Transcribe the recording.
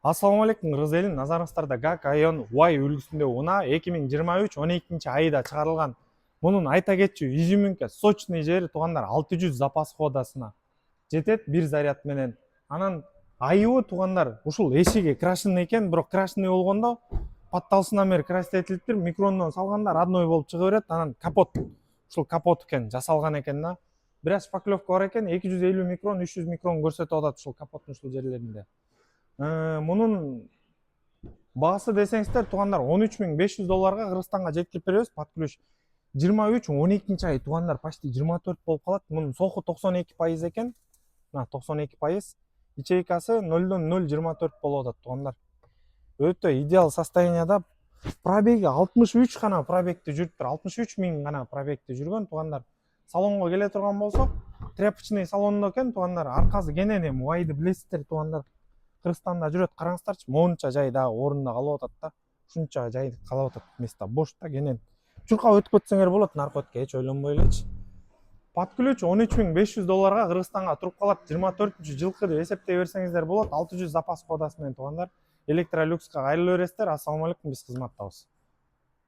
Ассаламу алейкум, кыргыз эли. Назарыңыздарда GAC Aion Y үлгүсүндө унаа 2023-12 айда чыгарылган. Мунун айта кетчү изюминка сочный жери туугандар 600 запас ходасына жетет бир заряд менен. Анан айыбы туугандар ушул эшиги крашеный экен, бирок крашеный болгондо подталсынан бери красить этилиптир, микрондон салгандар одной болуп чыга берет. Анан капот, ушул капот экен жасалган экен да. Бир аз шпаклевка бар экен, 250 микрон, 300 микрон көрсөтүп атат ушул капоттун ушул жерлеринде. Мунун баасы десеңиздер туугандар $13.500 Кыргызстанга жеткирип беребиз под ключ. 23-12 ай туугандар почти 24 болуп калат. Мунун соху 92% экен. Мына 92%. Ячейкасы 0.024 болуп атат туугандар. Өтө идеал состоянияда. Пробеги 63 гана пробегти жүрүптүр. 63 миң гана пробегти жүргөн туугандар. Салонго келе турган болсок, тряпочный салондо экен туугандар. Аркасы кенен эми Вайды билесиздер туугандар. Кыргызстанда жүрөт, караңыздарчы, монча жай да орунда калып атат да. Ушунча жай калып атат, место бош да кенен. Чуркап өтүп кетсеңер болот, наркы өткө эч ойлонбой элечи. Под ключ $13.500 Кыргызстанга туруп калат. 24-жылкы деп эсептей берсеңиздер болот. 600 запас кодасы менен туугандар. Электролюкска кайрылып бересиздер. Ассаламу алейкум, биз кызматтабыз.